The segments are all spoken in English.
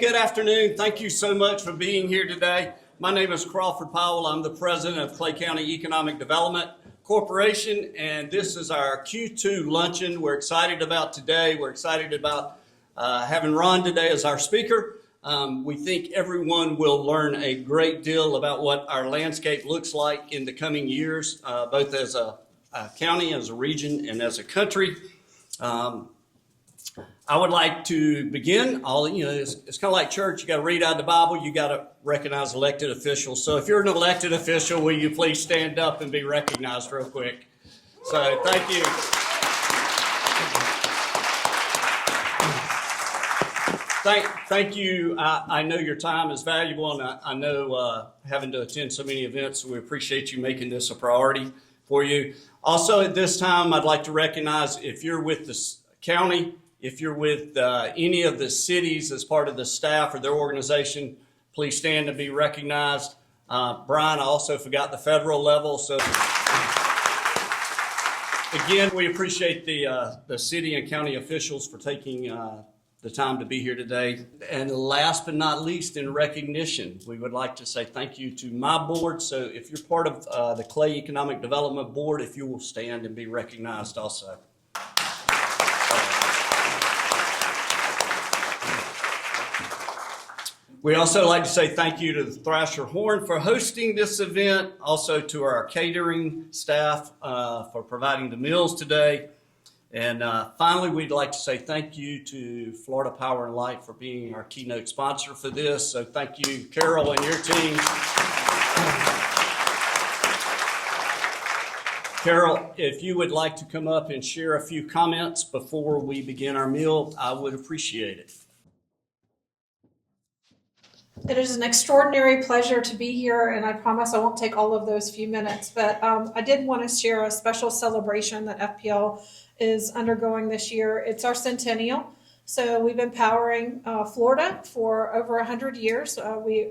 Good afternoon. Thank you so much for being here today. My name is Crawford Powell. I'm the president of Clay County Economic Development Corporation, and this is our Q2 luncheon. We're excited about today. We're excited about having Ron today as our speaker. We think everyone will learn a great deal about what our landscape looks like in the coming years, both as a county, as a region, and as a country. I would like to begin. It's kind of like church. You got to read out the Bible. You got to recognize elected officials. So if you're an elected official, will you please stand up and be recognized real quick? So thank you. Thank you. I know your time is valuable, and I know having to attend so many events, so we appreciate you making this a priority for you. Also, at this time, I'd like to recognize if you're with the county, if you're with any of the cities as part of the staff or their organization, please stand and be recognized. Brian, I also forgot the federal level. So again, we appreciate the city and county officials for taking the time to be here today. And last but not least, in recognition, we would like to say thank you to my board. So if you're part of the Clay Economic Development Board, if you will stand and be recognized also. We also like to say thank you to the Thrasher Horn for hosting this event, also to our catering staff for providing the meals today. And finally, we'd like to say thank you to Florida Power and Light for being our keynote sponsor for this. So thank you, Carol and your team. Carol, if you would like to come up and share a few comments before we begin our meal, I would appreciate it. It is an extraordinary pleasure to be here, and I promise I won't take all of those few minutes, but I did want to share a special celebration that FPL is undergoing this year. It's our centennial. So we've been powering Florida for over 100 years. We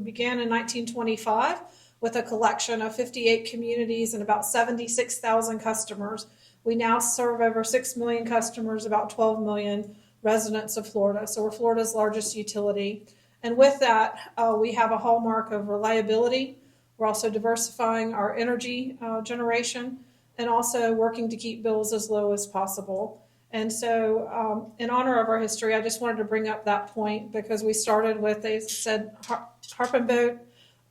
began in 1925 with a collection of 58 communities and about 76,000 customers. We now serve over 6 million customers, about 12 million residents of Florida. So we're Florida's largest utility. And with that, we have a hallmark of reliability. We're also diversifying our energy generation and also working to keep bills as low as possible. And so in honor of our history, I just wanted to bring up that point because we started with, they said, Harp and Boat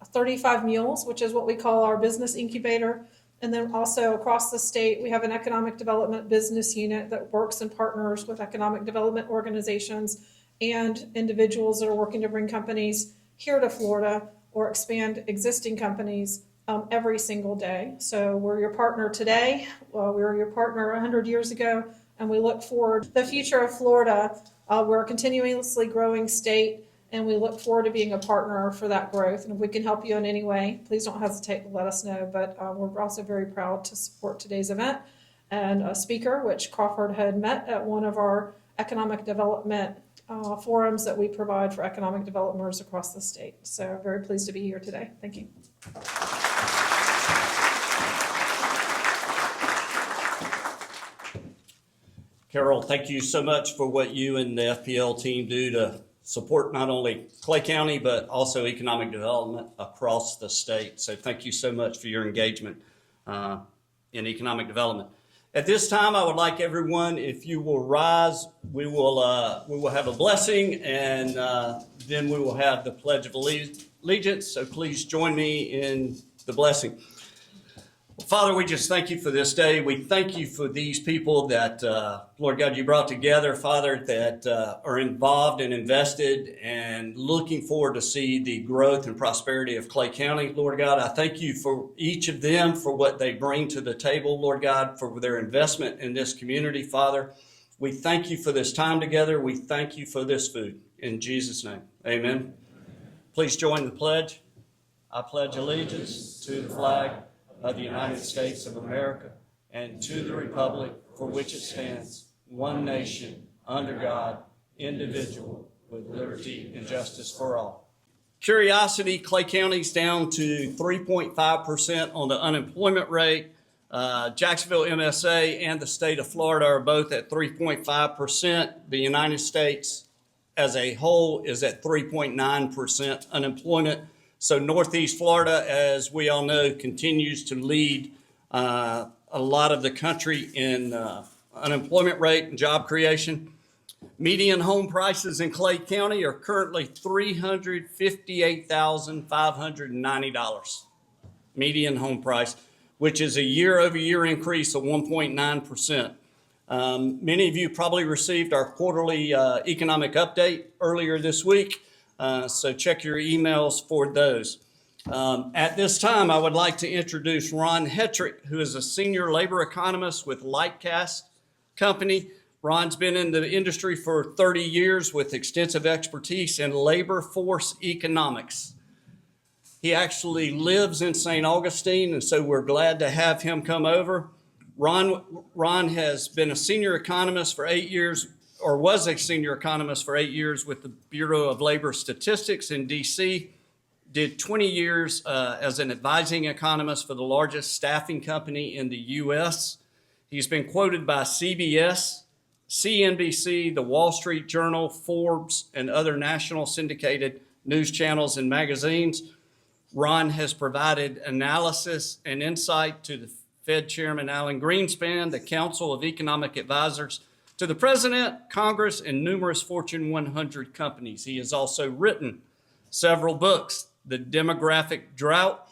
35 Mules, which is what we call our business incubator. And then also across the state, we have an economic development business unit that works and partners with economic development organizations and individuals that are working to bring companies here to Florida or expand existing companies every single day. So we're your partner today. Well, we were your partner 100 years ago, and we look forward to the future of Florida. We're a continuously growing state, and we look forward to being a partner for that growth. And if we can help you in any way, please don't hesitate to let us know. But we're also very proud to support today's event and a speaker, which Crawford had met at one of our economic development forums that we provide for economic developers across the state. So very pleased to be here today. Thank you. Carol, thank you so much for what you and the FPL team do to support not only Clay County, but also economic development across the state. So thank you so much for your engagement in economic development. At this time, I would like everyone, if you will rise, we will have a blessing, and then we will have the Pledge of Allegiance. So please join me in the blessing. Father, we just thank you for this day. We thank you for these people that, Lord God, you brought together, Father, that are involved and invested and looking forward to see the growth and prosperity of Clay County. Lord God, I thank you for each of them, for what they bring to the table, Lord God, for their investment in this community, Father. We thank you for this time together. We thank you for this food. In Jesus' name, amen. Please join the pledge. I pledge allegiance to the flag of the United States of America and to the republic for which it stands, one nation, under God, indivisible, with liberty and justice for all. Curiosity, Clay County's down to 3.5% on the unemployment rate. Jacksonville MSA and the state of Florida are both at 3.5%. The United States as a whole is at 3.9% unemployment. So Northeast Florida, as we all know, continues to lead a lot of the country in unemployment rate and job creation. Median home prices in Clay County are currently $358,590. Median home price, which is a year-over-year increase of 1.9%. Many of you probably received our quarterly economic update earlier this week, so check your emails for those. At this time, I would like to introduce Ron Hetrick, who is a senior labor economist with Lightcast Company. Ron's been in the industry for 30 years with extensive expertise in labor force economics. He actually lives in St. Augustine, and so we're glad to have him come over. Ron has been a senior economist for 8 years, or was a senior economist for 8 years with the Bureau of Labor Statistics in DC, did 20 years as an advising economist for the largest staffing company in the US. He's been quoted by CBS, CNBC, the Wall Street Journal, Forbes, and other national syndicated news channels and magazines. Ron has provided analysis and insight to the Fed Chairman Alan Greenspan, the Council of Economic Advisors, to the President, Congress, and numerous Fortune 100 companies. He has also written several books, The Demographic Drought.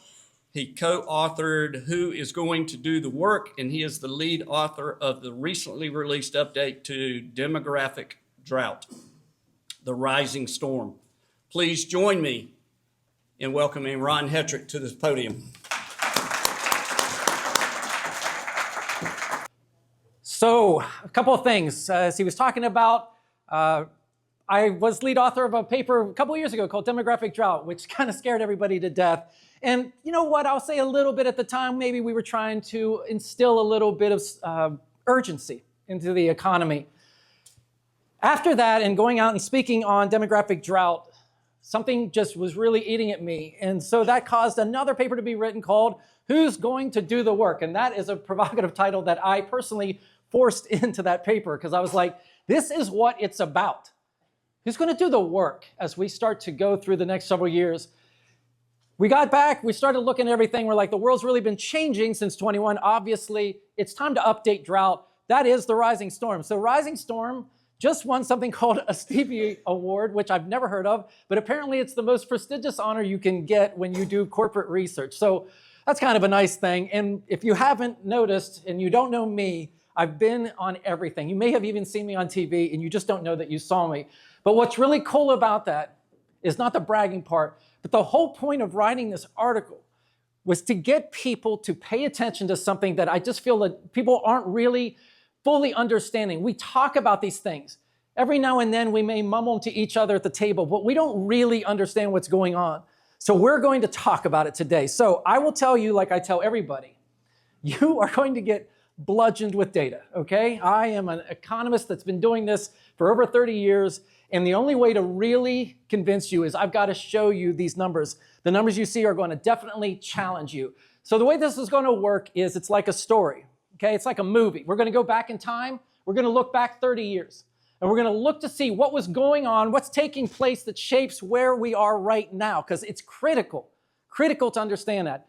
He co-authored Who is Going to Do the Work, and he is the lead author of the recently released update to Demographic Drought, The Rising Storm. Please join me in welcoming Ron Hetrick to this podium. So, a couple of things. As he was talking about, I was lead author of a paper a couple of years ago called Demographic Drought, which kind of scared everybody to death. And you know what? I'll say a little bit at the time, maybe we were trying to instill a little bit of urgency into the economy. After that, and going out and speaking on demographic drought, something just was really eating at me. And so that caused another paper to be written called Who's Going to Do the Work? And that is a provocative title that I personally forced into that paper because I was like, this is what it's about. Who's going to do the work as we start to go through the next several years? We got back, we started looking at everything. We're like, the world's really been changing since 21. Obviously, it's time to update drought. That is the Rising Storm. So Rising Storm just won something called a Stevie Award, which I've never heard of, but apparently it's the most prestigious honor you can get when you do corporate research. So that's kind of a nice thing. And if you haven't noticed and you don't know me, I've been on everything. You may have even seen me on TV and you just don't know that you saw me. But what's really cool about that is not the bragging part, but the whole point of writing this article was to get people to pay attention to something that I just feel that people aren't really fully understanding. We talk about these things. Every now and then we may mumble to each other at the table, but we don't really understand what's going on. So we're going to talk about it today. So I will tell you, like I tell everybody, you are going to get bludgeoned with data, okay? I am an economist that's been doing this for over 30 years, and the only way to really convince you is I've got to show you these numbers. The numbers you see are going to definitely challenge you. So the way this is going to work is it's like a story, okay? It's like a movie. We're going to go back in time. We're going to look back 30 years, and we're going to look to see what was going on, what's taking place that shapes where we are right now, because it's critical to understand that.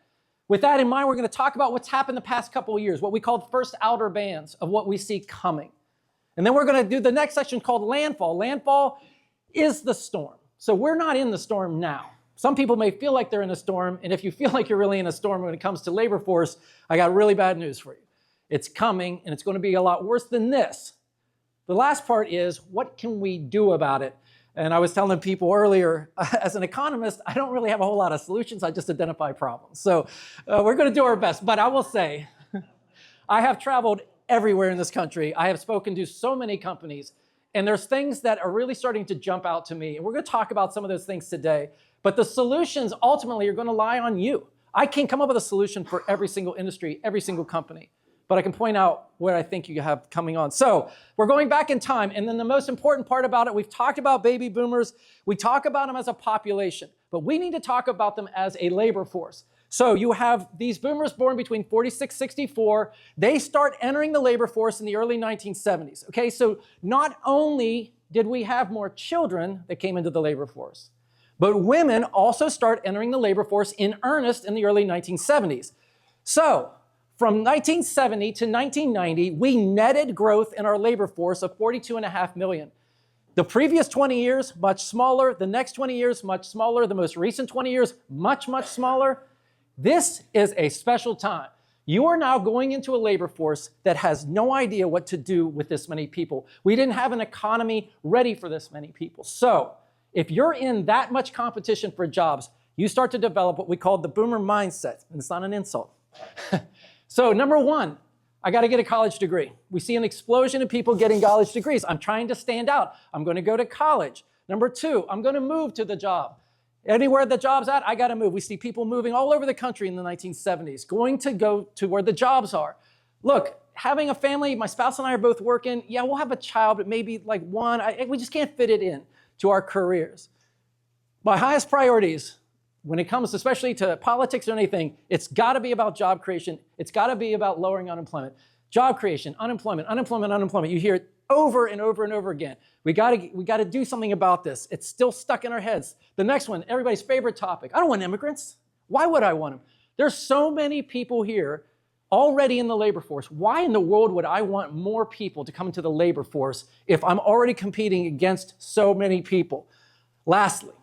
With that in mind, we're going to talk about what's happened the past couple of years, what we call the first outer bands of what we see coming. And then we're going to do the next section called landfall. Landfall is the storm. So we're not in the storm now. Some people may feel like they're in a storm, and if you feel like you're really in a storm when it comes to labor force, I got really bad news for you. It's coming, and it's going to be a lot worse than this. The last part is, what can we do about it? And I was telling people earlier, as an economist, I don't really have a whole lot of solutions. I just identify problems. So we're going to do our best. But I will say, I have traveled everywhere in this country. I have spoken to so many companies, and there's things that are really starting to jump out to me. And we're going to talk about some of those things today. But the solutions ultimately are going to lie on you. I can't come up with a solution for every single industry, every single company. But I can point out what I think you have coming on. So we're going back in time. And then the most important part about it, we've talked about baby boomers. We talk about them as a population. But we need to talk about them as a labor force. So you have these boomers born between 46, 64. They start entering the labor force in the early 1970s. Okay, so not only did we have more children that came into the labor force. But women also start entering the labor force in earnest in the early 1970s. So from 1970 to 1990, we netted growth in our labor force of 42.5 million. The previous 20 years, much smaller. The next 20 years, much smaller. The most recent 20 years, much, much smaller. This is a special time. You are now going into a labor force that has no idea what to do with this many people. We didn't have an economy ready for this many people. So if you're in that much competition for jobs, you start to develop what we call the boomer mindset, and it's not an insult. So number one, I got to get a college degree. We see an explosion of people getting college degrees. I'm trying to stand out. I'm going to go to college. Number two, I'm going to move to the job. Anywhere the job's at, I got to move. We see people moving all over the country in the 1970s, going to go to where the jobs are. Look, having a family, my spouse and I are both working. Yeah, we'll have a child, but maybe like one. We just can't fit it in to our careers. My highest priorities when it comes especially to politics or anything, it's got to be about job creation. It's got to be about lowering unemployment. Job creation, unemployment, unemployment, unemployment. You hear it over and over and over again. We got to do something about this. It's still stuck in our heads. The next one, everybody's favorite topic. I don't want immigrants. Why would I want them? There's so many people here already in the labor force. Why in the world would I want more people to come into the labor force if I'm already competing against so many people? Lastly,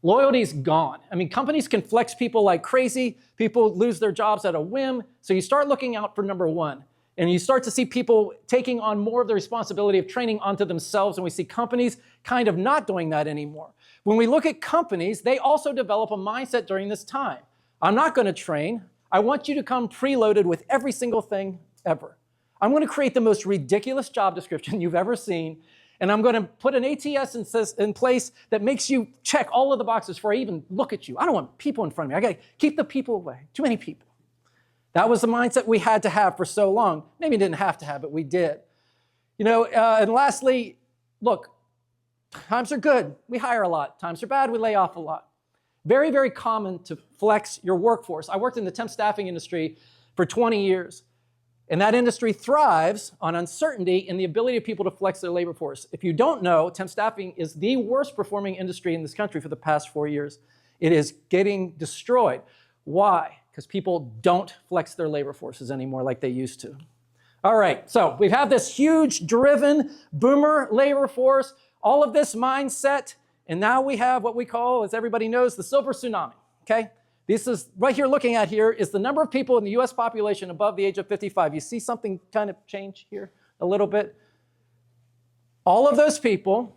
loyalty's gone. I mean, companies can flex people like crazy. People lose their jobs at a whim. So you start looking out for number one. And you start to see people taking on more of the responsibility of training onto themselves, and we see companies kind of not doing that anymore. When we look at companies, they also develop a mindset during this time. I'm not going to train. I want you to come preloaded with every single thing ever. I'm going to create the most ridiculous job description you've ever seen, and I'm going to put an ATS in place that makes you check all of the boxes before I even look at you. I don't want people in front of me. I got to keep the people away. Too many people. That was the mindset we had to have for so long. Maybe didn't have to have, but we did. And lastly, look, times are good. We hire a lot. Times are bad. We lay off a lot. Very, very common to flex your workforce. I worked in the temp staffing industry for 20 years, and that industry thrives on uncertainty and the ability of people to flex their labor force. If you don't know, temp staffing is the worst performing industry in this country for the past 4 years. It is getting destroyed. Why? Because people don't flex their labor forces anymore like they used to. All right, so we have this huge driven boomer labor force, all of this mindset, and now we have what we call, as everybody knows, the silver tsunami, okay? This is, right here looking at here, is the number of people in the US population above the age of 55. You see something kind of change here a little bit? All of those people,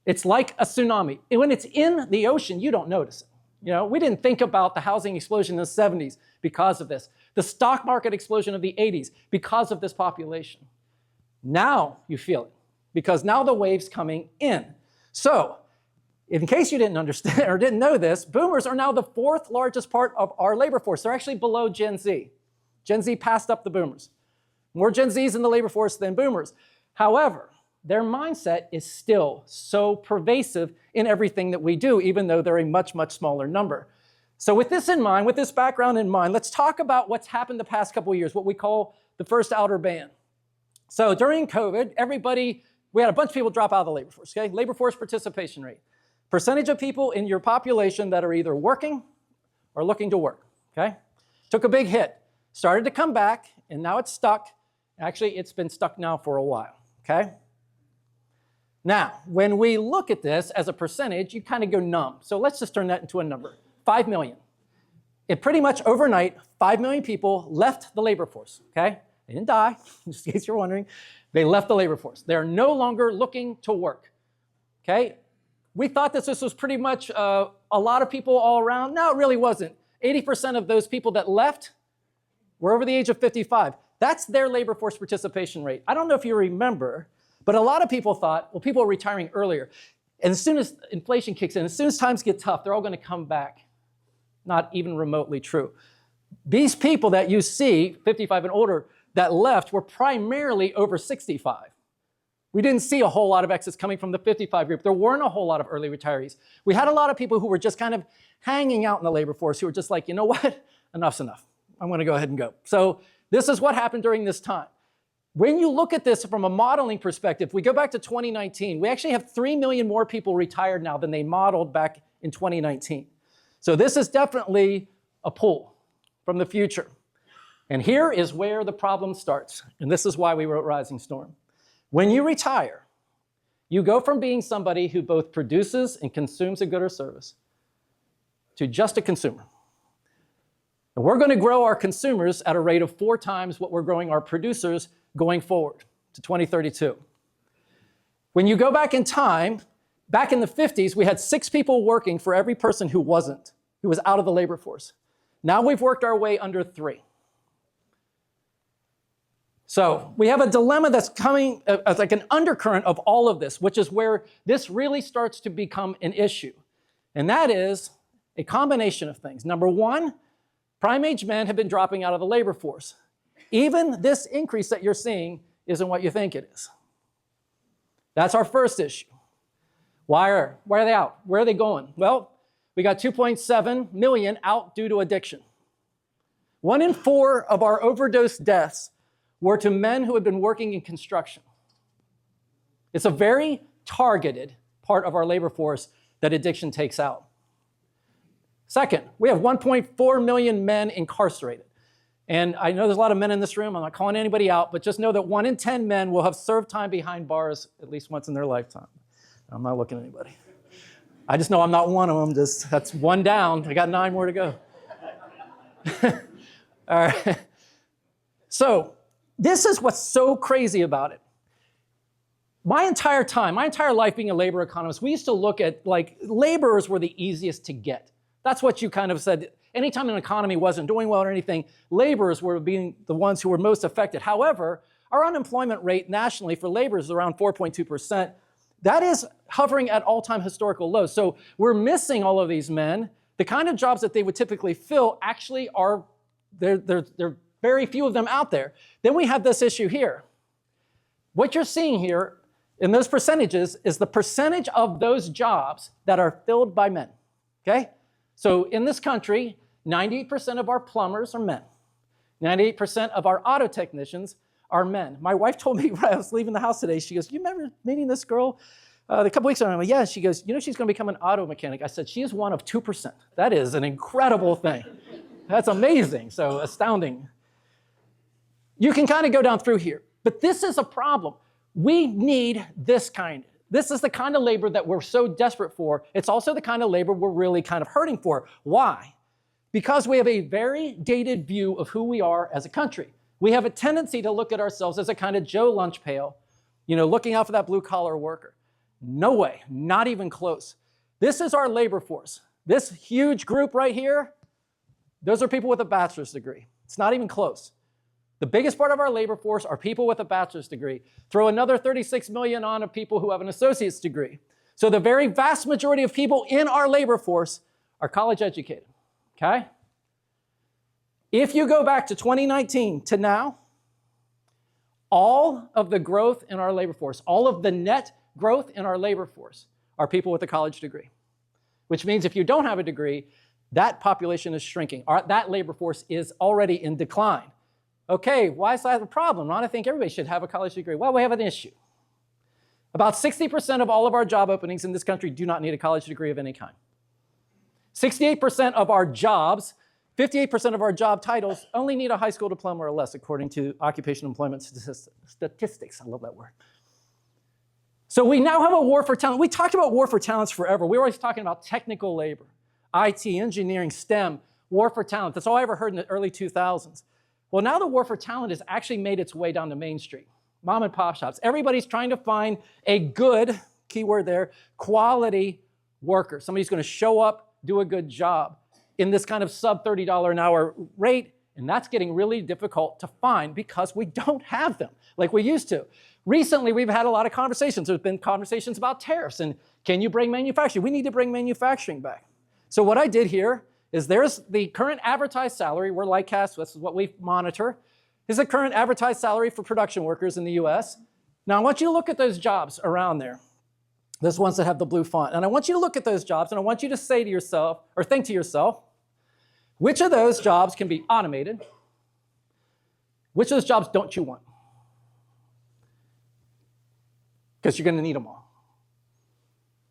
it's like a tsunami. And when it's in the ocean, you don't notice it. We didn't think about the housing explosion in the 70s because of this. The stock market explosion of the 80s because of this population. Now you feel it because now the wave's coming in. So, in case you didn't understand or didn't know this, boomers are now the fourth largest part of our labor force. They're actually below Gen Z. Gen Z passed up the boomers. More Gen Zs in the labor force than boomers. However, their mindset is still so pervasive in everything that we do, even though they're a much, much smaller number. So with this in mind, with this background in mind, let's talk about what's happened the past couple of years, what we call the first outer band. So during COVID, we had a bunch of people drop out of the labor force, okay? Labor force participation rate. Percentage of people in your population that are either working or looking to work, okay? Took a big hit, started to come back, and now it's stuck. Actually, it's been stuck now for a while, okay? Now, when we look at this as a percentage, you kind of go numb. So let's just turn that into a number, 5 million. It pretty much overnight, 5 million people left the labor force, okay? They didn't die, just in case you're wondering. They left the labor force. They're no longer looking to work, okay? We thought that this was pretty much a lot of people all around. No, it really wasn't. 80% of those people that left were over the age of 55. That's their labor force participation rate. I don't know if you remember, but a lot of people thought, well, people are retiring earlier. And as soon as inflation kicks in, as soon as times get tough, they're all going to come back. Not even remotely true. These people that you see, 55 and older, that left were primarily over 65. We didn't see a whole lot of exits coming from the 55 group. There weren't a whole lot of early retirees. We had a lot of people who were just kind of hanging out in the labor force who were just like, you know what? Enough's enough. I'm going to go ahead and go. So this is what happened during this time. When you look at this from a modeling perspective, we go back to 2019, we actually have 3 million more people retired now than they modeled back in 2019. So this is definitely a pull from the future. And here is where the problem starts. And this is why we wrote Rising Storm. When you retire, you go from being somebody who both produces and consumes a good or service to just a consumer. And we're going to grow our consumers at a rate of 4 times what we're growing our producers going forward to 2032. When you go back in time, back in the 50s, we had 6 people working for every person who was out of the labor force. Now we've worked our way under 3. So we have a dilemma that's coming as like an undercurrent of all of this, which is where this really starts to become an issue. And that is a combination of things. Number one, prime-age men have been dropping out of the labor force. Even this increase that you're seeing isn't what you think it is. That's our first issue. Why are they out? Where are they going? Well, we got 2.7 million out due to addiction. 1 in 4 of our overdose deaths were to men who had been working in construction. It's a very targeted part of our labor force that addiction takes out. Second, we have 1.4 million men incarcerated. And I know there's a lot of men in this room. I'm not calling anybody out, but just know that 1 in 10 men will have served time behind bars at least once in their lifetime. I'm not looking at anybody. I just know I'm not one of them. That's 1 down. I got 9 more to go. All right. So this is what's so crazy about it. My entire life being a labor economist, we used to look at like laborers were the easiest to get. That's what you kind of said. Anytime an economy wasn't doing well or anything, laborers were being the ones who were most affected. However, our unemployment rate nationally for laborers is around 4.2%. That is hovering at all-time historical lows. So we're missing all of these men. The kind of jobs that they would typically fill actually are, there are very few of them out there. Then we have this issue here. What you're seeing here in those percentages is the percentage of those jobs that are filled by men, okay? So in this country, 98% of our plumbers are men. 98% of our auto technicians are men. My wife told me when I was leaving the house today, she goes, you remember meeting this girl a couple weeks ago? I'm like, yeah. She goes, you know she's going to become an auto mechanic. I said, she is one of 2%. That is an incredible thing. That's amazing, so astounding. You can kind of go down through here, but this is a problem. We need this kind. This is the kind of labor that we're so desperate for. It's also the kind of labor we're really kind of hurting for. Why? Because we have a very dated view of who we are as a country. We have a tendency to look at ourselves as a kind of Joe lunch pail, looking out for that blue-collar worker. No way, not even close. This is our labor force. This huge group right here, those are people with a bachelor's degree. It's not even close. The biggest part of our labor force are people with a bachelor's degree. Throw another 36 million on of people who have an associate's degree. So the very vast majority of people in our labor force are college educated, okay? If you go back to 2019 to now, all of the growth in our labor force, all of the net growth in our labor force are people with a college degree, which means if you don't have a degree, that population is shrinking. That labor force is already in decline. Okay, why is that a problem, Ron? I think everybody should have a college degree. Well, we have an issue. About 60% of all of our job openings in this country do not need a college degree of any kind. 68% of our jobs, 58% of our job titles only need a high school diploma or less, according to occupation employment statistics. I love that word. So we now have a war for talent. We talked about war for talents forever. We were always talking about technical labor, IT, engineering, STEM, war for talent. That's all I ever heard in the early 2000s. Well, now the war for talent has actually made its way down to Main Street. Mom and pop shops. Everybody's trying to find a good, keyword there, quality worker. Somebody's going to show up, do a good job in this kind of sub $30 an hour rate. And that's getting really difficult to find because we don't have them like we used to. Recently, we've had a lot of conversations. There's been conversations about tariffs and can you bring manufacturing? We need to bring manufacturing back. So what I did here is there's the current advertised salary. We're Lightcast, this is what we monitor. This is the current advertised salary for production workers in the US. Now I want you to look at those jobs around there. Those ones that have the blue font. And I want you to look at those jobs and I want you to say to yourself, or think to yourself, which of those jobs can be automated? Which of those jobs don't you want? because you're going to need them all.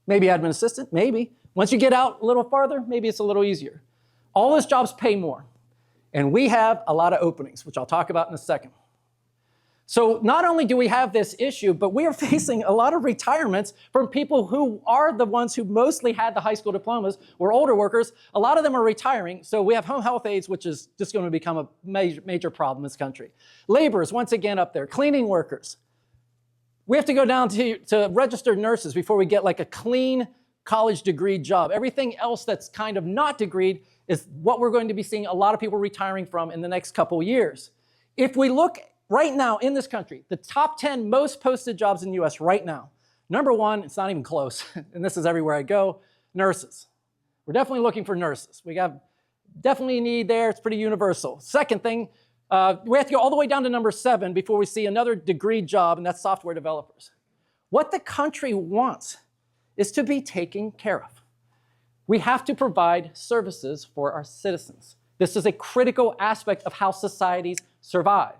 Maybe admin assistant, maybe. Once you get out a little farther, maybe it's a little easier. All those jobs pay more. And we have a lot of openings, which I'll talk about in a second. So not only do we have this issue, but we are facing a lot of retirements from people who are the ones who mostly had the high school diplomas or older workers. A lot of them are retiring. So we have home health aides, which is just going to become a major problem in this country. Laborers, once again, up there. Cleaning workers. We have to go down to registered nurses before we get like a clean college degree job. Everything else that's kind of not degreed is what we're going to be seeing a lot of people retiring from in the next couple years. If we look right now in this country, the top 10 most posted jobs in the US right now. Number one, it's not even close, and this is everywhere I go, nurses. We're definitely looking for nurses. We have definitely a need there. It's pretty universal. Second thing, we have to go all the way down to number 7 before we see another degree job, and that's software developers. What the country wants is to be taken care of. We have to provide services for our citizens. This is a critical aspect of how societies survive.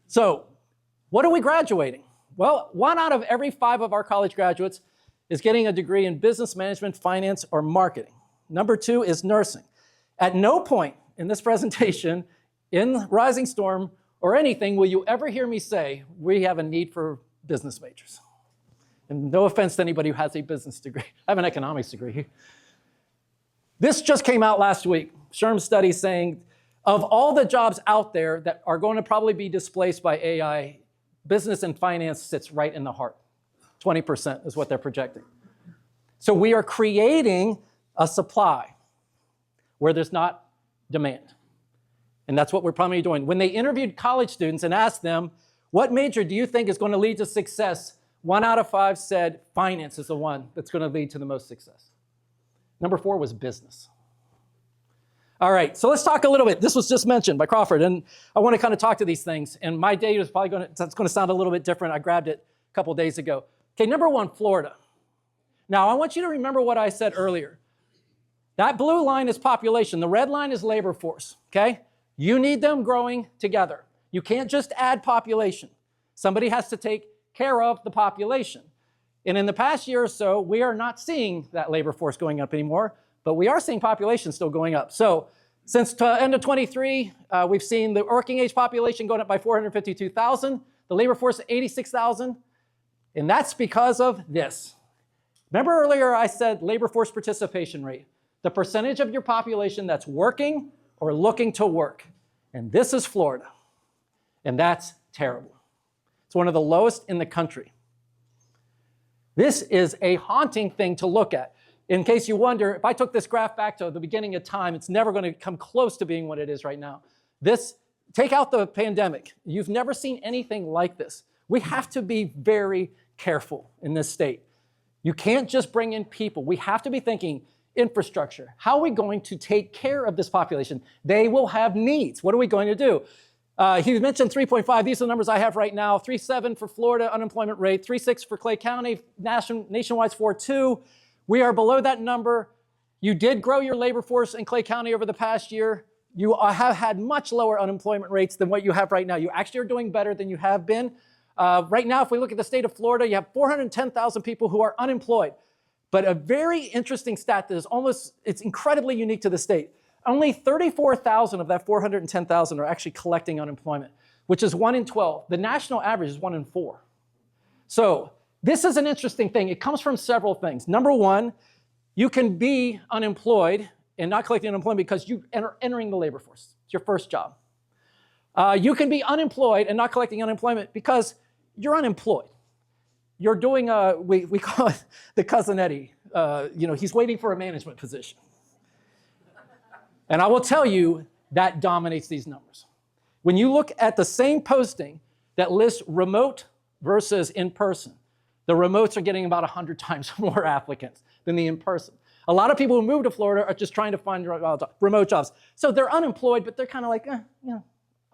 So, what are we graduating? Well, 1 out of every 5 of our college graduates is getting a degree in business management, finance, or marketing. Number 2 is nursing. At no point in this presentation, in Rising Storm, or anything, will you ever hear me say, we have a need for business majors. And no offense to anybody who has a business degree. I have an economics degree. This just came out last week. SHRM study saying, of all the jobs out there that are going to probably be displaced by AI, business and finance sits right in the heart. 20% is what they're projecting. So we are creating a supply where there's not demand. And that's what we're probably doing. When they interviewed college students and asked them, what major do you think is going to lead to success? 1 out of 5 said finance is the one that's going to lead to the most success. Number 4 was business. All right, so let's talk a little bit. This was just mentioned by Crawford, and I want to kind of talk to these things. And my data is probably that's going to sound a little bit different. I grabbed it a couple days ago. Okay, number 1, Florida. Now, I want you to remember what I said earlier. That blue line is population. The red line is labor force, okay? You need them growing together. You can't just add population. Somebody has to take care of the population. And in the past year or so, we are not seeing that labor force going up anymore, but we are seeing population still going up. So since end of 23, we've seen the working age population going up by 452,000, the labor force 86,000, and that's because of this. Remember earlier I said labor force participation rate, the percentage of your population that's working or looking to work. And this is Florida, and that's terrible. It's one of the lowest in the country. This is a haunting thing to look at. In case you wonder, if I took this graph back to the beginning of time, it's never going to come close to being what it is right now. Take out the pandemic. You've never seen anything like this. We have to be very careful in this state. You can't just bring in people. We have to be thinking infrastructure. How are we going to take care of this population? They will have needs. What are we going to do? He mentioned 3.5. These are the numbers I have right now. 3.7 for Florida unemployment rate, 3.6 for Clay County, nationwide's 4.2. We are below that number. You did grow your labor force in Clay County over the past year. You have had much lower unemployment rates than what you have right now. You actually are doing better than you have been. Right now, if we look at the state of Florida, you have 410,000 people who are unemployed. But a very interesting stat that is it's incredibly unique to the state. Only 34,000 of that 410,000 are actually collecting unemployment, which is 1 in 12. The national average is 1 in 4. So this is an interesting thing. It comes from several things. Number 1, you can be unemployed and not collecting unemployment because you are entering the labor force. It's your first job. You can be unemployed and not collecting unemployment because you're unemployed. You're doing, we call it the cousin Eddie. He's waiting for a management position. And I will tell you, that dominates these numbers. When you look at the same posting that lists remote versus in-person, the remotes are getting about 100 times more applicants than the in-person. A lot of people who move to Florida are just trying to find remote jobs. So they're unemployed, but they're kind of like, I'll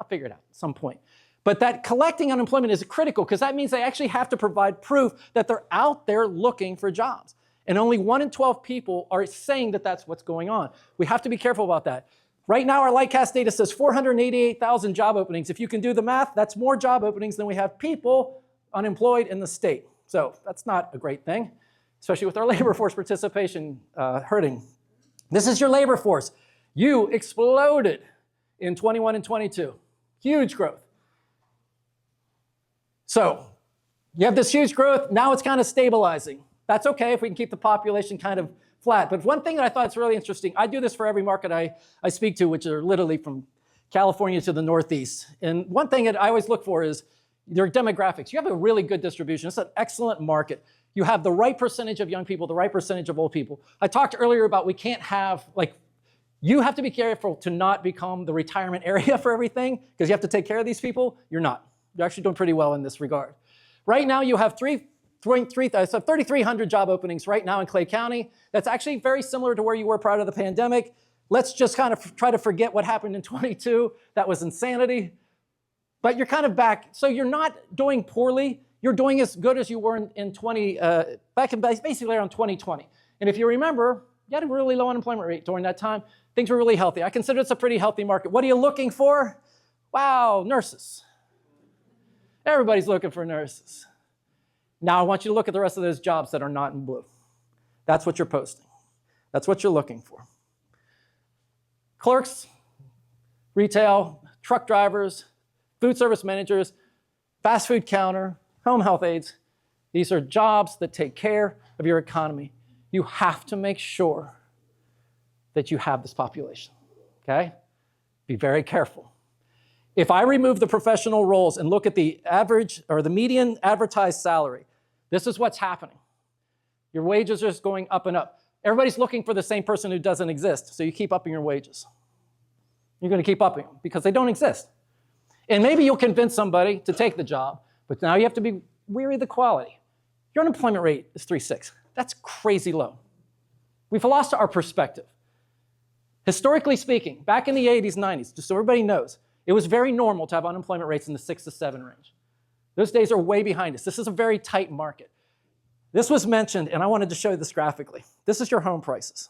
figure it out at some point. But that collecting unemployment is critical because that means they actually have to provide proof that they're out there looking for jobs. And only 1 in 12 people are saying that that's what's going on. We have to be careful about that. Right now, our Lightcast data says 488,000 job openings. If you can do the math, that's more job openings than we have people unemployed in the state. So that's not a great thing, especially with our labor force participation hurting. This is your labor force. You exploded in 21 and 22. Huge growth. So you have this huge growth. Now it's kind of stabilizing. That's okay if we can keep the population kind of flat. But one thing that I thought is really interesting, I do this for every market I speak to, which are literally from California to the Northeast. And one thing that I always look for is their demographics. You have a really good distribution. It's an excellent market. You have the right percentage of young people, the right percentage of old people. I talked earlier about we can't have, you have to be careful to not become the retirement area for everything because you have to take care of these people. You're not. You're actually doing pretty well in this regard. Right now, you have 3,300 job openings right now in Clay County. That's actually very similar to where you were prior to the pandemic. Let's just kind of try to forget what happened in 22. That was insanity. But you're kind of back. So you're not doing poorly. You're doing as good as you were back in basically around 2020. And if you remember, you had a really low unemployment rate during that time. Things were really healthy. I consider it's a pretty healthy market. What are you looking for? Wow, nurses. Everybody's looking for nurses. Now I want you to look at the rest of those jobs that are not in blue. That's what you're posting. That's what you're looking for. Clerks, retail, truck drivers, food service managers, fast food counter, home health aides. These are jobs that take care of your economy. You have to make sure that you have this population, okay? Be very careful. If I remove the professional roles and look at the average or the median advertised salary, this is what's happening. Your wages are just going up and up. Everybody's looking for the same person who doesn't exist, so you keep upping your wages. You're going to keep upping them because they don't exist. And maybe you'll convince somebody to take the job, but now you have to be wary of the quality. Your unemployment rate is 3.6. That's crazy low. We've lost our perspective. Historically speaking, back in the 80s, 90s, just so everybody knows, it was very normal to have unemployment rates in the 6 to 7 range. Those days are way behind us. This is a very tight market. This was mentioned, and I wanted to show you this graphically. This is your home prices.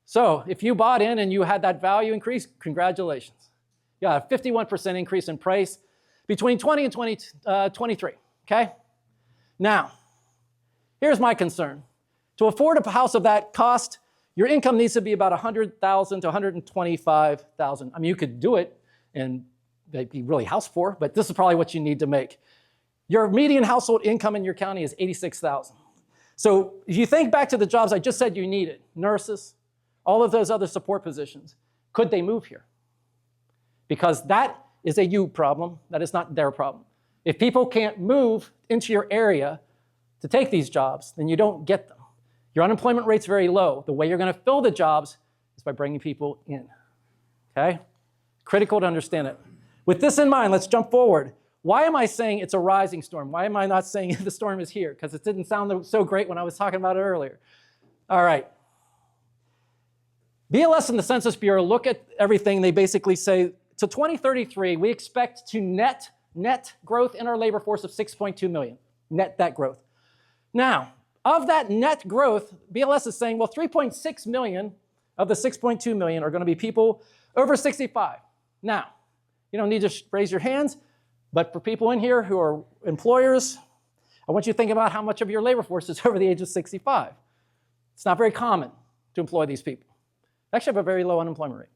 So if you bought in and you had that value increase, congratulations. You got a 51% increase in price between 20 and 23, okay? Now, here's my concern. To afford a house of that cost, your income needs to be about $100,000 to $125,000. I mean, you could do it and they'd be really house poor, but this is probably what you need to make. Your median household income in your county is $86,000. So if you think back to the jobs I just said you needed, nurses, all of those other support positions, could they move here? Because that is a you problem, that is not their problem. If people can't move into your area to take these jobs, then you don't get them. Your unemployment rate's very low. The way you're going to fill the jobs is by bringing people in, okay? Critical to understand it. With this in mind, let's jump forward. Why am I saying it's a rising storm? Why am I not saying the storm is here? Because it didn't sound so great when I was talking about it earlier. All right. BLS and the Census Bureau look at everything. They basically say, to 2033, we expect to net growth in our labor force of 6.2 million. Net that growth. Now, of that net growth, BLS is saying, well, 3.6 million of the 6.2 million are going to be people over 65. Now, you don't need to raise your hands, but for people in here who are employers, I want you to think about how much of your labor force is over the age of 65. It's not very common to employ these people. They actually have a very low unemployment rate.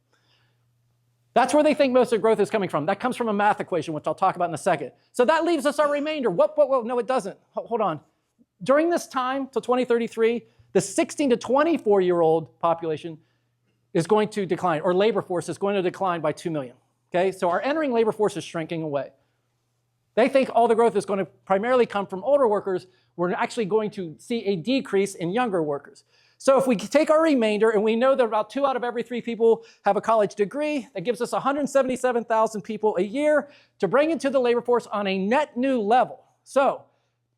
That's where they think most of the growth is coming from. That comes from a math equation, which I'll talk about in a second. So that leaves us our remainder. No, it doesn't. Hold on. During this time, till 2033, the 16 to 24-year-old population is going to decline, or labor force is going to decline by 2 million. Okay, so our entering labor force is shrinking away. They think all the growth is going to primarily come from older workers. We're actually going to see a decrease in younger workers. So if we take our remainder, and we know that about 2 out of every 3 people have a college degree, that gives us 177,000 people a year to bring into the labor force on a net new level. So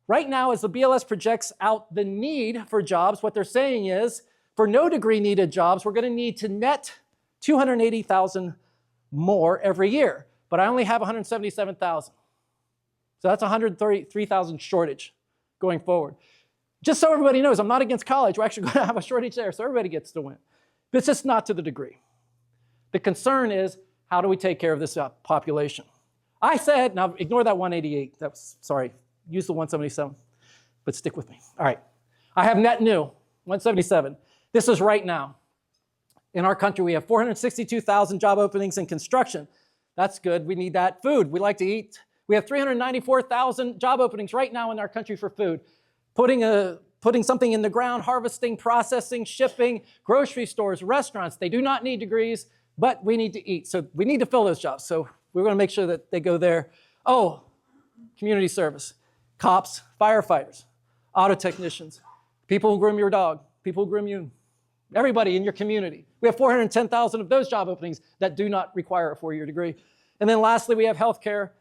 right now, as the BLS projects out the need for jobs, what they're saying is, for no degree needed jobs, we're going to need to net 280,000 more every year. But I only have 177,000. So that's 133,000 shortage going forward. Just so everybody knows, I'm not against college. We're actually going to have a shortage there, so everybody gets to win. But it's just not to the degree. The concern is, how do we take care of this population? I said, now ignore that 188. Sorry, use the 177, but stick with me. All right, I have net new, 177. This is right now. In our country, we have 462,000 job openings in construction. That's good, we need that. Food, we like to eat. We have 394,000 job openings right now in our country for food. Putting something in the ground, harvesting, processing, shipping, grocery stores, restaurants, they do not need degrees, but we need to eat. So we need to fill those jobs. So we're going to make sure that they go there. Oh, community service, cops, firefighters, auto technicians, people who groom your dog, people who groom you, everybody in your community. We have 410,000 of those job openings that do not require a four-year degree. And then lastly, we have healthcare.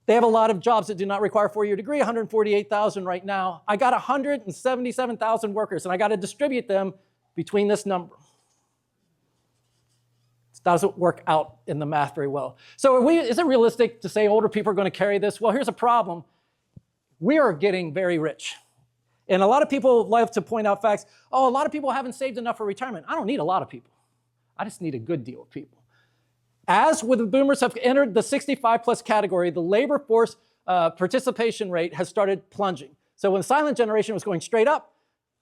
They have a lot of jobs that do not require a four-year degree, 148,000 right now. I got 177,000 workers, and I got to distribute them between this number. It doesn't work out in the math very well. So is it realistic to say older people are going to carry this? Well, here's a problem. We are getting very rich. And a lot of people love to point out facts. Oh, a lot of people haven't saved enough for retirement. I don't need a lot of people. I just need a good deal of people. As with the boomers have entered the 65 plus category, the labor force participation rate has started plunging. So when the silent generation was going straight up,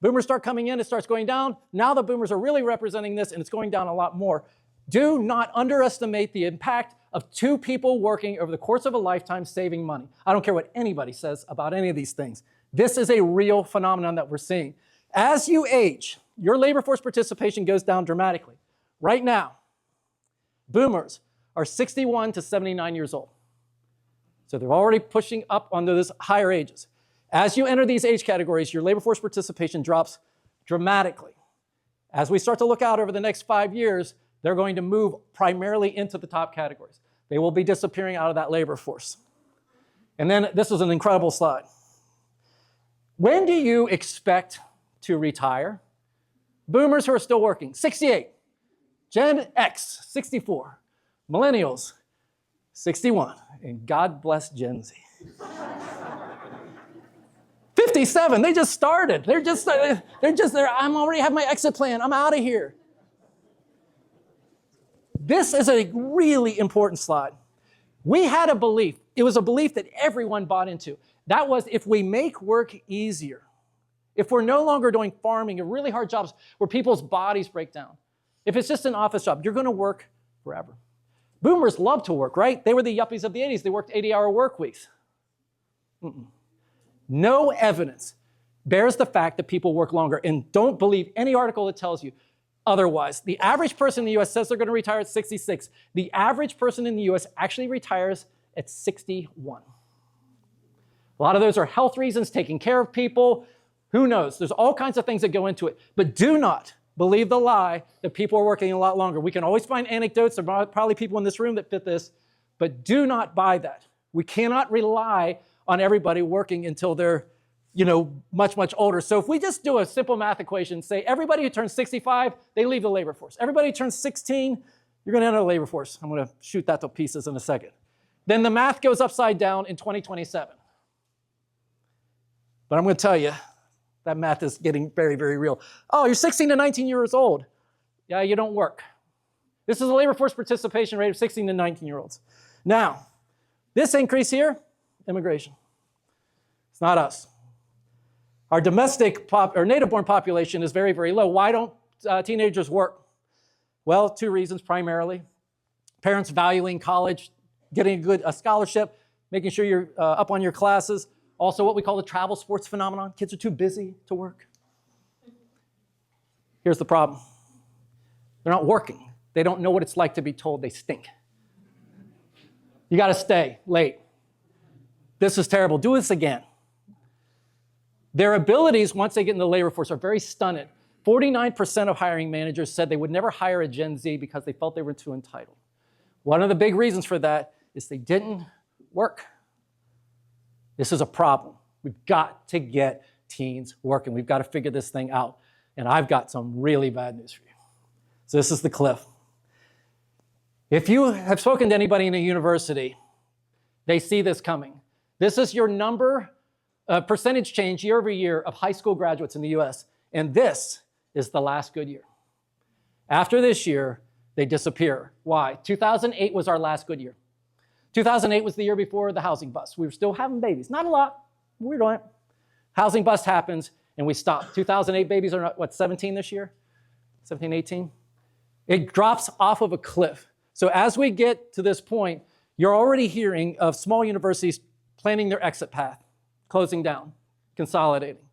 boomers start coming in, it starts going down. Now the boomers are really representing this, and it's going down a lot more. Do not underestimate the impact of two people working over the course of a lifetime saving money. I don't care what anybody says about any of these things. This is a real phenomenon that we're seeing. As you age, your labor force participation goes down dramatically. Right now, boomers are 61 to 79 years old. So they're already pushing up on those higher ages. As you enter these age categories, your labor force participation drops dramatically. As we start to look out over the next 5 years, they're going to move primarily into the top categories. They will be disappearing out of that labor force. And then this is an incredible slide. When do you expect to retire? Boomers who are still working, 68. Gen X, 64. Millennials, 61. And God bless Gen Z. 57, they just started. They're just there. I'm already have my exit plan. I'm out of here. This is a really important slide. We had a belief. It was a belief that everyone bought into. That was if we make work easier, if we're no longer doing farming or really hard jobs where people's bodies break down, if it's just an office job, you're going to work forever. Boomers love to work, right? They were the yuppies of the 80s. They worked 80-hour work weeks. No evidence bears the fact that people work longer. And don't believe any article that tells you otherwise. The average person in the US says they're going to retire at 66. The average person in the US actually retires at 61. A lot of those are health reasons, taking care of people. Who knows? There's all kinds of things that go into it. But do not believe the lie that people are working a lot longer. We can always find anecdotes. There are probably people in this room that fit this. But do not buy that. We cannot rely on everybody working until they're much, much older. So if we just do a simple math equation, say everybody who turns 65, they leave the labor force. Everybody who turns 16, you're going to enter the labor force. I'm going to shoot that to pieces in a second. Then the math goes upside down in 2027. But I'm going to tell you, that math is getting very, very real. Oh, you're 16 to 19 years old. Yeah, you don't work. This is a labor force participation rate of 16 to 19-year-olds. Now, this increase here, immigration. It's not us. Our domestic or native-born population is very, very low. Why don't teenagers work? Well, two reasons primarily. Parents valuing college, getting a scholarship, making sure you're up on your classes. Also what we call the travel sports phenomenon. Kids are too busy to work. Here's the problem. They're not working. They don't know what it's like to be told they stink. You got to stay late. This is terrible. Do this again. Their abilities, once they get in the labor force, are very stunted. 49% of hiring managers said they would never hire a Gen Z because they felt they were too entitled. One of the big reasons for that is they didn't work. This is a problem. We've got to get teens working. We've got to figure this thing out. And I've got some really bad news for you. So this is the cliff. If you have spoken to anybody in a university, they see this coming. This is your percentage change year over year of high school graduates in the US. And this is the last good year. After this year, they disappear. Why? 2008 was our last good year. 2008 was the year before the housing bust. We were still having babies. Not a lot. We're doing it. Housing bust happens, and we stop. 2008 babies are, what, 17 this year? 17, 18? It drops off of a cliff. So as we get to this point, you're already hearing of small universities planning their exit path, closing down, consolidating,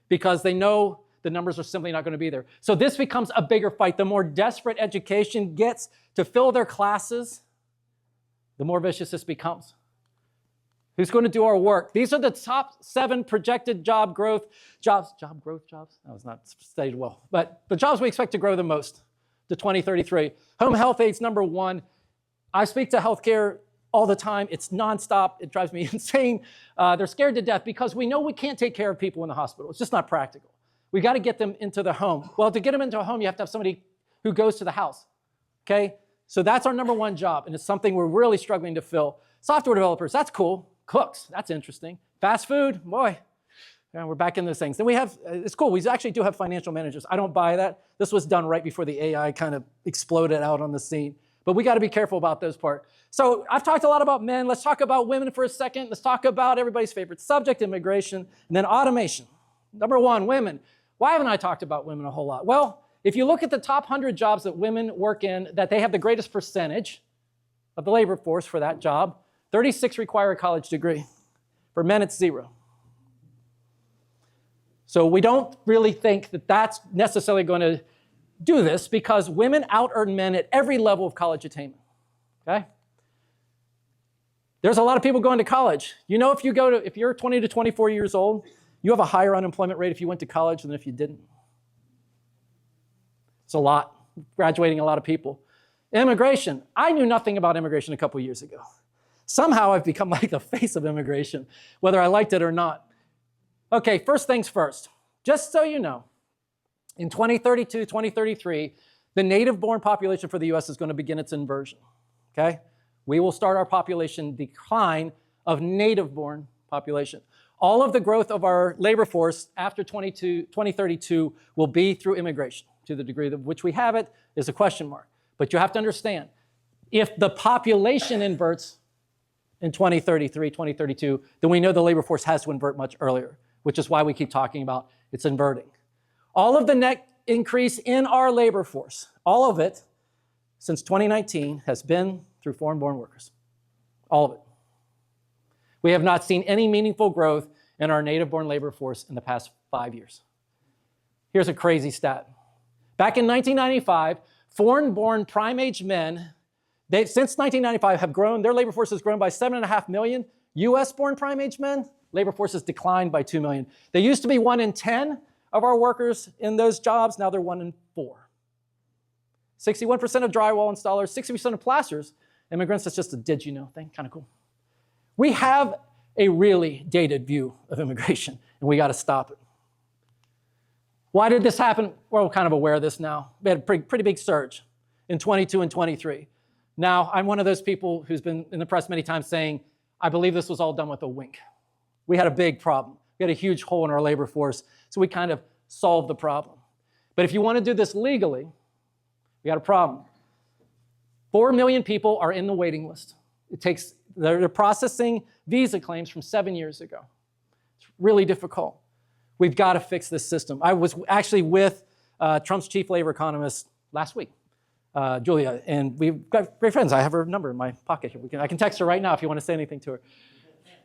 because they know the numbers are simply not going to be there. So this becomes a bigger fight. The more desperate education gets to fill their classes, the more vicious this becomes. Who's going to do our work? These are the top 7 projected job growth jobs. Job growth jobs? That was not stated well. But the jobs we expect to grow the most to 2033. Home health aide's number 1. I speak to healthcare all the time. It's nonstop. It drives me insane. They're scared to death because we know we can't take care of people in the hospital. It's just not practical. We got to get them into the home. Well, to get them into a home, you have to have somebody who goes to the house. Okay? So that's our number 1 job, and it's something we're really struggling to fill. Software developers, that's cool. Cooks, that's interesting. Fast food, boy, yeah, we're back in those things. Then we have, it's cool, we actually do have financial managers. I don't buy that. This was done right before the AI kind of exploded out on the scene. But we got to be careful about those parts. So I've talked a lot about men. Let's talk about women for a second. Let's talk about everybody's favorite subject, immigration, and then automation. Number 1, women. Why haven't I talked about women a whole lot? Well, if you look at the top 100 jobs that women work in, that they have the greatest percentage of the labor force for that job, 36 require a college degree. For men, it's 0. So we don't really think that that's necessarily going to do this because women out-earn men at every level of college attainment, okay? There's a lot of people going to college. You know, if you're 20 to 24 years old, you have a higher unemployment rate if you went to college than if you didn't. It's a lot, graduating a lot of people. Immigration, I knew nothing about immigration a couple years ago. Somehow I've become like the face of immigration, whether I liked it or not. Okay, first things first. Just so you know, in 2032, 2033, the native-born population for the US is going to begin its inversion, okay? We will start our population decline of native-born population. All of the growth of our labor force after 2032 will be through immigration. To the degree of which we have it is a question mark. But you have to understand, if the population inverts in 2033, 2032, then we know the labor force has to invert much earlier, which is why we keep talking about it's inverting. All of the net increase in our labor force, all of it, since 2019, has been through foreign-born workers. All of it. We have not seen any meaningful growth in our native-born labor force in the past 5 years. Here's a crazy stat. Back in 1995, foreign-born prime-age men, since 1995 have grown, their labor force has grown by 7.5 million. US-born prime-age men, labor force has declined by 2 million. They used to be 1 in 10 of our workers in those jobs, now they're 1 in 4. 61% of drywall installers, 60% of plasters, immigrants, that's just a did you know thing, kind of cool. We have a really dated view of immigration, and we got to stop it. Why did this happen? We're kind of aware of this now. We had a pretty big surge in 22 and 23. Now, I'm one of those people who's been in the press many times saying, I believe this was all done with a wink. We had a big problem. We had a huge hole in our labor force, so we kind of solved the problem. But if you want to do this legally, we got a problem. 4 million people are in the waiting list. They're processing visa claims from 7 years ago. It's really difficult. We've got to fix this system. I was actually with Trump's chief labor economist last week, Julia, and we've got great friends. I have her number in my pocket here. I can text her right now if you want to say anything to her.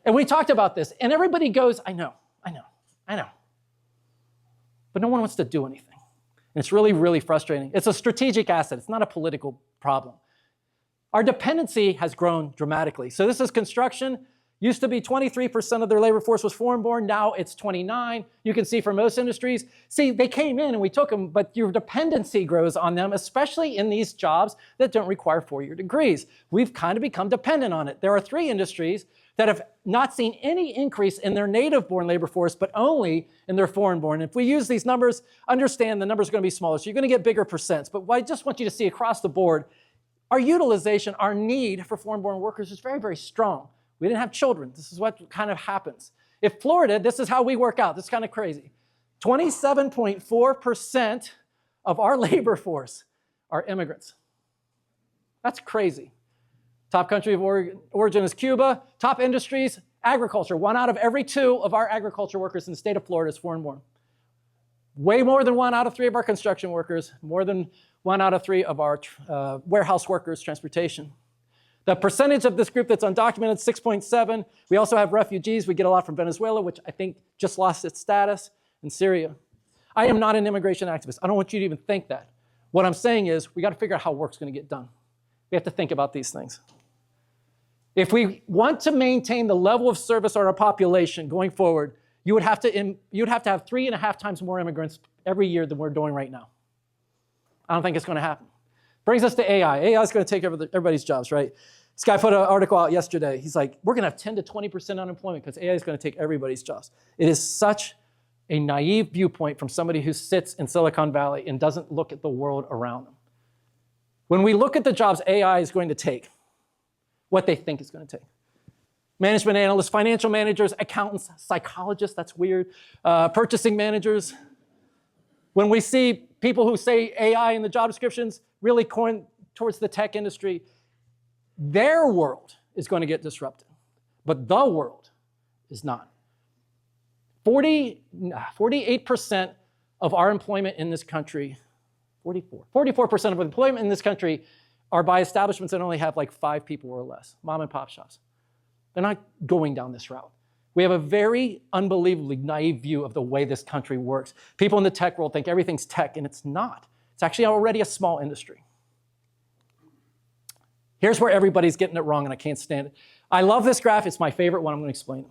And we talked about this, and everybody goes, I know. But no one wants to do anything. And it's really, really frustrating. It's a strategic asset. It's not a political problem. Our dependency has grown dramatically. So this is construction. Used to be 23% of their labor force was foreign-born. Now it's 29%. You can see for most industries. See, they came in and we took them, but your dependency grows on them, especially in these jobs that don't require 4-year degrees. We've kind of become dependent on it. There are 3 industries that have not seen any increase in their native-born labor force, but only in their foreign-born. If we use these numbers, understand the numbers are going to be smaller, so you're going to get bigger percents. But what I just want you to see across the board, our utilization, our need for foreign-born workers is very, very strong. We didn't have children. This is what kind of happens. If Florida, this is how we work out. This is kind of crazy. 27.4% of our labor force are immigrants. That's crazy. Top country of origin is Cuba. Top industries, agriculture. 1 out of every 2 of our agriculture workers in the state of Florida is foreign-born. Way more than 1 out of 3 of our construction workers, more than 1 out of 3 of our warehouse workers, transportation. The percentage of this group that's undocumented, 6.7. We also have refugees. We get a lot from Venezuela, which I think just lost its status, and Syria. I am not an immigration activist. I don't want you to even think that. What I'm saying is we got to figure out how work's going to get done. We have to think about these things. If we want to maintain the level of service on our population going forward, you would have to have 3.5 times more immigrants every year than we're doing right now. I don't think it's going to happen. Brings us to AI. AI is going to take over everybody's jobs, right? This guy put an article out yesterday. He's like, we're going to have 10 to 20% unemployment because AI is going to take everybody's jobs. It is such a naive viewpoint from somebody who sits in Silicon Valley and doesn't look at the world around them. When we look at the jobs AI is going to take, what they think it's going to take. Management analysts, financial managers, accountants, psychologists, that's weird, purchasing managers. When we see people who say AI in the job descriptions really coin towards the tech industry, their world is going to get disrupted, but the world is not. 48% of our employment in this country, 44% of employment in this country are by establishments that only have like 5 people or less, mom and pop shops. They're not going down this route. We have a very unbelievably naive view of the way this country works. People in the tech world think everything's tech, and it's not. It's actually already a small industry. Here's where everybody's getting it wrong, and I can't stand it. I love this graph. It's my favorite one. I'm going to explain it.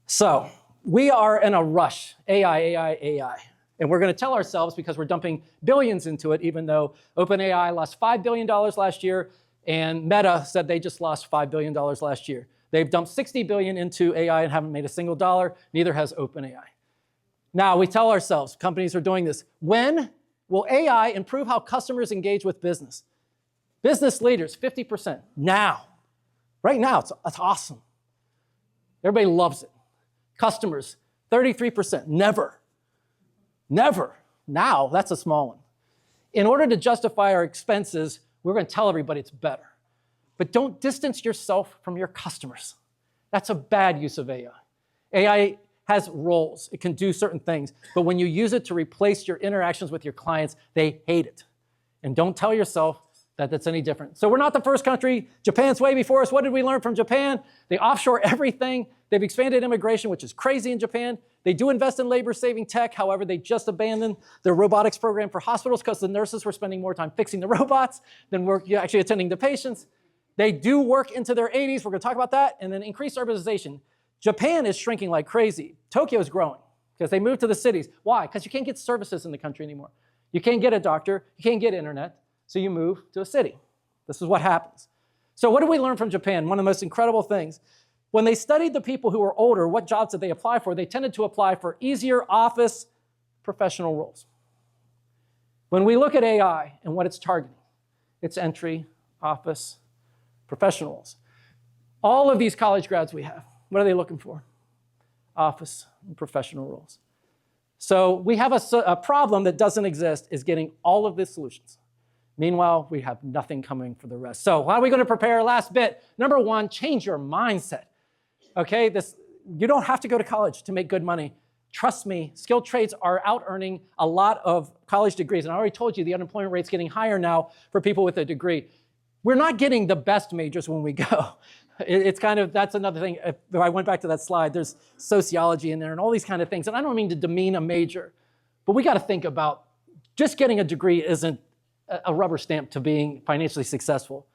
So we are in a rush, AI. And we're going to tell ourselves, because we're dumping billions into it, even though OpenAI lost $5 billion last year, and Meta said they just lost $5 billion last year. They've dumped $60 billion into AI and haven't made a single dollar. Neither has OpenAI. Now, we tell ourselves, companies are doing this. When will AI improve how customers engage with business? Business leaders, 50%. Now. Right now, it's awesome. Everybody loves it. Customers, 33%. Never. Now, that's a small one. In order to justify our expenses, we're going to tell everybody it's better. But don't distance yourself from your customers. That's a bad use of AI. AI has roles. It can do certain things. But when you use it to replace your interactions with your clients, they hate it. And don't tell yourself that that's any different. So we're not the first country. Japan's way before us. What did we learn from Japan? They offshore everything. They've expanded immigration, which is crazy in Japan. They do invest in labor-saving tech. However, they just abandoned their robotics program for hospitals because the nurses were spending more time fixing the robots than actually attending to patients. They do work into their 80s. We're going to talk about that. And then increased urbanization. Japan is shrinking like crazy. Tokyo is growing because they moved to the cities. Why? Because you can't get services in the country anymore. You can't get a doctor. You can't get internet. So you move to a city. This is what happens. So what did we learn from Japan? One of the most incredible things. When they studied the people who were older, what jobs did they apply for? They tended to apply for easier office professional roles. When we look at AI and what it's targeting, it's entry, office, professional roles. All of these college grads we have, what are they looking for? Office and professional roles. So we have a problem that doesn't exist, is getting all of these solutions. Meanwhile, we have nothing coming for the rest. So how are we going to prepare? Last bit. Number 1, change your mindset. Okay, you don't have to go to college to make good money. Trust me, skilled trades are out-earning a lot of college degrees. And I already told you the unemployment rate's getting higher now for people with a degree. We're not getting the best majors when we go. It's kind of, that's another thing. If I went back to that slide, there's sociology in there and all these kind of things. And I don't mean to demean a major, but we got to think about just getting a degree isn't a rubber stamp to being financially successful.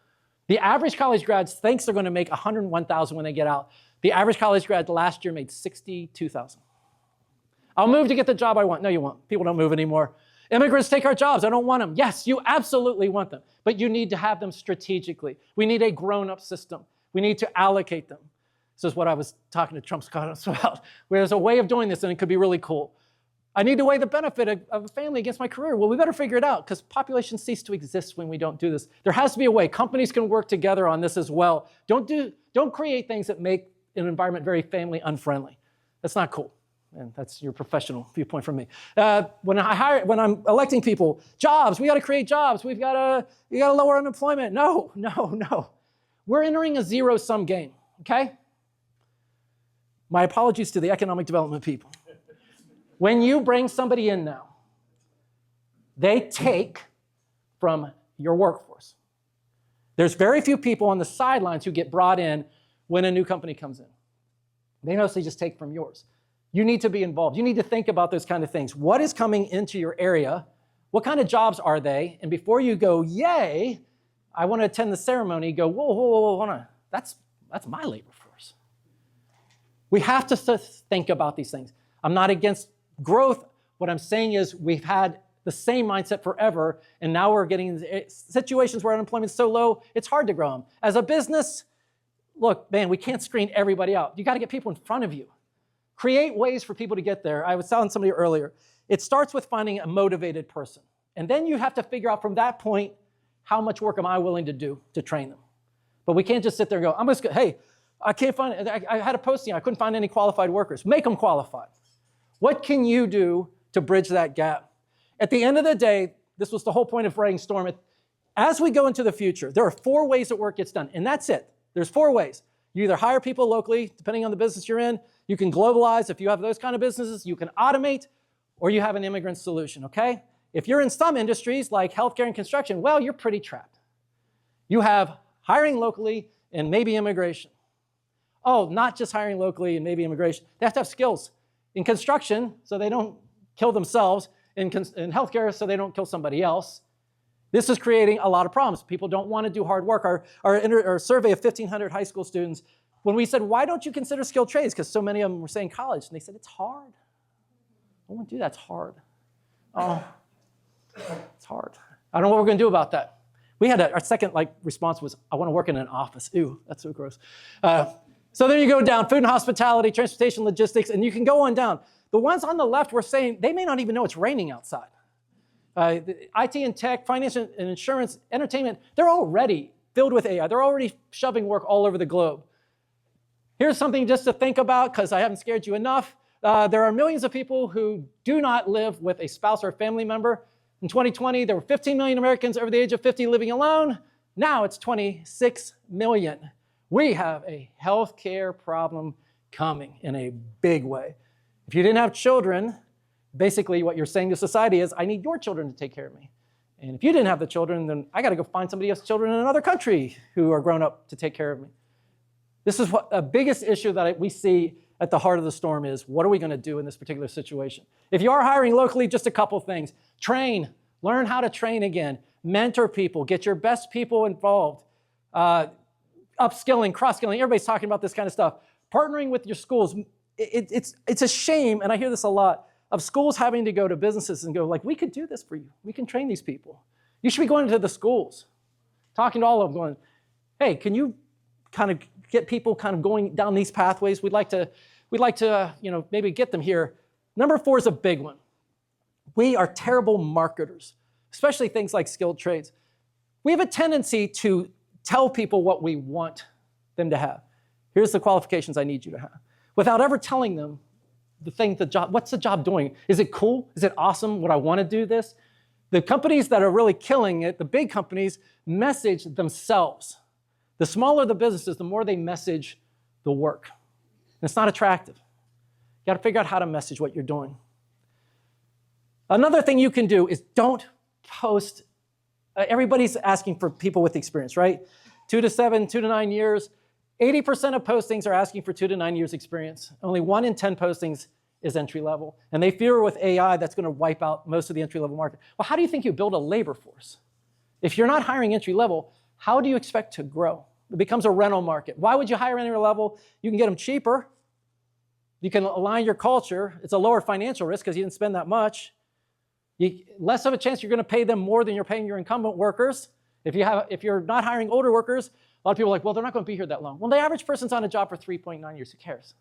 The average college grads thinks they're going to make $101,000 when they get out. The average college grad last year made $62,000. I'll move to get the job I want. No, you won't. People don't move anymore. Immigrants take our jobs. I don't want them. Yes, you absolutely want them, but you need to have them strategically. We need a grown-up system. We need to allocate them. This is what I was talking to Trump's Congress about, where there's a way of doing this, and it could be really cool. I need to weigh the benefit of a family against my career. Well, we better figure it out because populations cease to exist when we don't do this. There has to be a way. Companies can work together on this as well. Don't create things that make an environment very family unfriendly. That's not cool. And that's your professional viewpoint from me. When I'm electing people, jobs, we got to create jobs. You got to lower unemployment. No. We're entering a zero-sum game, okay? My apologies to the economic development people. When you bring somebody in now, they take from your workforce. There's very few people on the sidelines who get brought in when a new company comes in. They mostly just take from yours. You need to be involved. You need to think about those kind of things. What is coming into your area? What kind of jobs are they? And before you go, yay, I want to attend the ceremony, go, whoa, whoa, whoa, hold on. That's my labor force. We have to think about these things. I'm not against growth. What I'm saying is we've had the same mindset forever, and now we're getting into situations where unemployment's so low, it's hard to grow them. As a business, look, man, we can't screen everybody out. You got to get people in front of you. Create ways for people to get there. I was telling somebody earlier, it starts with finding a motivated person. And then you have to figure out from that point, how much work am I willing to do to train them? But we can't just sit there and go, I'm just, hey, I can't find, I had a posting, I couldn't find any qualified workers. Make them qualified. What can you do to bridge that gap? At the end of the day, this was the whole point of writing Storm. As we go into the future, there are 4 ways that work gets done, and that's it. There's 4 ways. You either hire people locally, depending on the business you're in. You can globalize if you have those kind of businesses. You can automate, or you have an immigrant solution, okay? If you're in some industries like healthcare and construction, well, you're pretty trapped. You have hiring locally and maybe immigration. Oh, not just hiring locally and maybe immigration. They have to have skills. In construction, so they don't kill themselves. In healthcare, so they don't kill somebody else. This is creating a lot of problems. People don't want to do hard work. Our survey of 1,500 high school students, when we said, why don't you consider skilled trades? Because so many of them were saying college. And they said, it's hard. I won't do that. It's hard. Oh, it's hard. I don't know what we're going to do about that. We had our second response was, I want to work in an office. Ew, that's so gross. So then you go down, food and hospitality, transportation, logistics, and you can go on down. The ones on the left were saying they may not even know it's raining outside. The IT and tech, finance and insurance, entertainment, they're already filled with AI. They're already shoving work all over the globe. Here's something just to think about, because I haven't scared you enough. There are millions of people who do not live with a spouse or a family member. In 2020, there were 15 million Americans over the age of 50 living alone. Now it's 26 million. We have a healthcare problem coming in a big way. If you didn't have children, basically what you're saying to society is, I need your children to take care of me. And if you didn't have the children, then I got to go find somebody else's children in another country who are grown up to take care of me. This is what the biggest issue that we see at the heart of the storm is, what are we going to do in this particular situation? If you are hiring locally, just a couple things. Train, learn how to train again. Mentor people, get your best people involved. Upskilling, cross-skilling, everybody's talking about this kind of stuff. Partnering with your schools. It's a shame, and I hear this a lot, of schools having to go to businesses and go, we could do this for you. We can train these people. You should be going to the schools, talking to all of them, going, hey, can you kind of get people kind of going down these pathways? We'd like to maybe get them here. Number 4 is a big one. We are terrible marketers, especially things like skilled trades. We have a tendency to tell people what we want them to have. Here's the qualifications I need you to have, without ever telling them what's the job doing? Is it cool? Is it awesome? Would I want to do this? The companies that are really killing it, the big companies, message themselves. The smaller the businesses, the more they message the work. And it's not attractive. You got to figure out how to message what you're doing. Another thing you can do is don't post. Everybody's asking for people with experience, right? 2 to 7, 2 to 9 years. 80% of postings are asking for 2 to 9 years experience. Only 1 in 10 postings is entry level. And they fear with AI that's going to wipe out most of the entry level market. Well, how do you think you build a labor force? If you're not hiring entry level, how do you expect to grow? It becomes a rental market. Why would you hire entry level? You can get them cheaper. You can align your culture. It's a lower financial risk because you didn't spend that much. Less of a chance you're going to pay them more than you're paying your incumbent workers. If you're not hiring older workers, a lot of people are like, well, they're not going to be here that long. Well, the average person's on a job for 3.9 years. Who cares?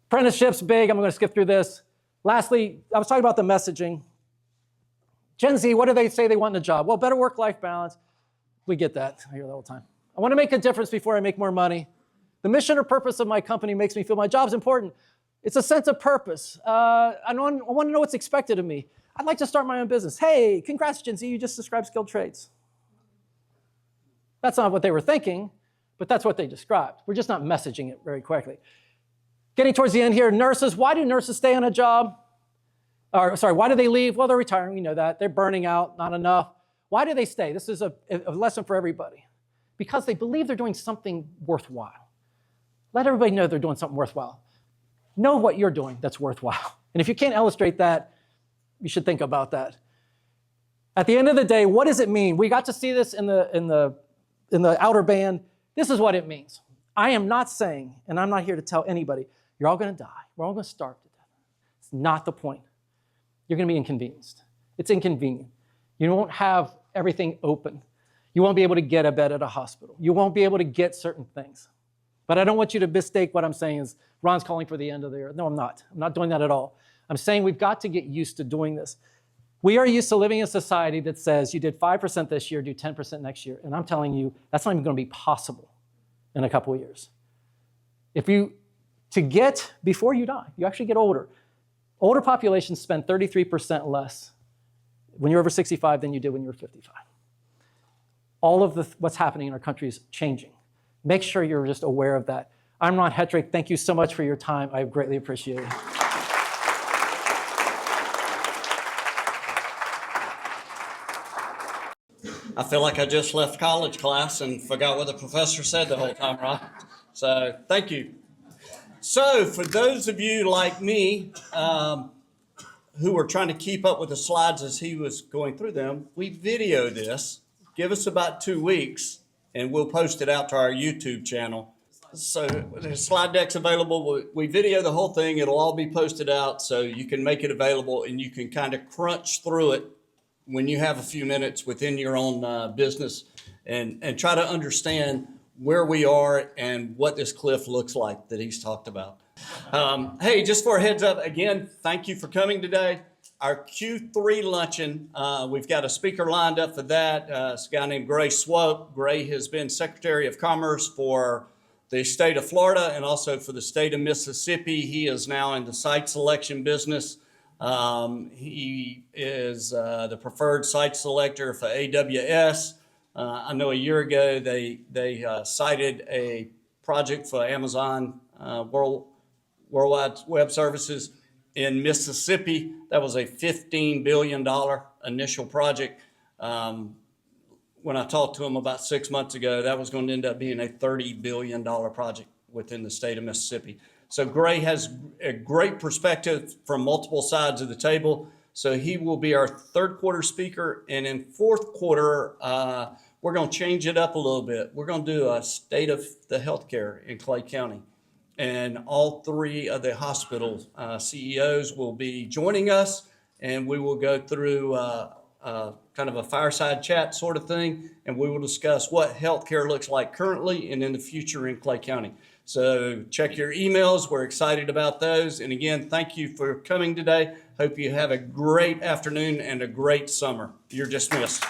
Apprenticeship's big. I'm going to skip through this. Lastly, I was talking about the messaging. Gen Z, what do they say they want in a job? Well, better work-life balance. We get that. I hear that all the time. I want to make a difference before I make more money. The mission or purpose of my company makes me feel my job's important. It's a sense of purpose. I want to know what's expected of me. I'd like to start my own business. Hey, congrats, Gen Z, you just described skilled trades. That's not what they were thinking, but that's what they described. We're just not messaging it very quickly. Getting towards the end here, nurses, why do nurses stay on a job? Or sorry, why do they leave? Well, they're retiring, we know that. They're burning out, not enough. Why do they stay? This is a lesson for everybody. Because they believe they're doing something worthwhile. Let everybody know they're doing something worthwhile. Know what you're doing that's worthwhile. And if you can't illustrate that, you should think about that. At the end of the day, what does it mean? We got to see this in the outer band. This is what it means. I am not saying, and I'm not here to tell anybody, you're all going to die. We're all going to starve to death. It's not the point. You're going to be inconvenienced. It's inconvenient. You won't have everything open. You won't be able to get a bed at a hospital. You won't be able to get certain things. But I don't want you to mistake what I'm saying is Ron's calling for the end of the earth. No, I'm not. I'm not doing that at all. I'm saying we've got to get used to doing this. We are used to living in a society that says you did 5% this year, do 10% next year. And I'm telling you, that's not even going to be possible in a couple of years. Before you die, you actually get older. Older populations spend 33% less when you're over 65 than you did when you were 55. All of what's happening in our country is changing. Make sure you're just aware of that. I'm Ron Hetrick. Thank you so much for your time. I greatly appreciate it. I feel like I just left college class and forgot what the professor said the whole time, Ron. So thank you. So for those of you like me who were trying to keep up with the slides as he was going through them, we videoed this. Give us about 2 weeks and we'll post it out to our YouTube channel. So the slide deck's available. We video the whole thing. It'll all be posted out so you can make it available and you can kind of crunch through it when you have a few minutes within your own business and try to understand where we are and what this cliff looks like that he's talked about. Hey, just for a heads up, again, thank you for coming today. Our Q3 luncheon, we've got a speaker lined up for that. It's a guy named Gray Swope. Gray has been Secretary of Commerce for the state of Florida and also for the state of Mississippi. He is now in the site selection business. He is the preferred site selector for AWS. I know a year ago they cited a project for Amazon Worldwide Web Services in Mississippi. That was a $15 billion initial project. When I talked to him about 6 months ago, that was going to end up being a $30 billion project within the state of Mississippi. So Gray has a great perspective from multiple sides of the table. So he will be our third quarter speaker. And in fourth quarter, we're going to change it up a little bit. We're going to do a state of the healthcare in Clay County. And all three of the hospital CEOs will be joining us. And we will go through kind of a fireside chat sort of thing. And we will discuss what healthcare looks like currently and in the future in Clay County. So check your emails. We're excited about those. And again, thank you for coming today. Hope you have a great afternoon and a great summer. You're dismissed.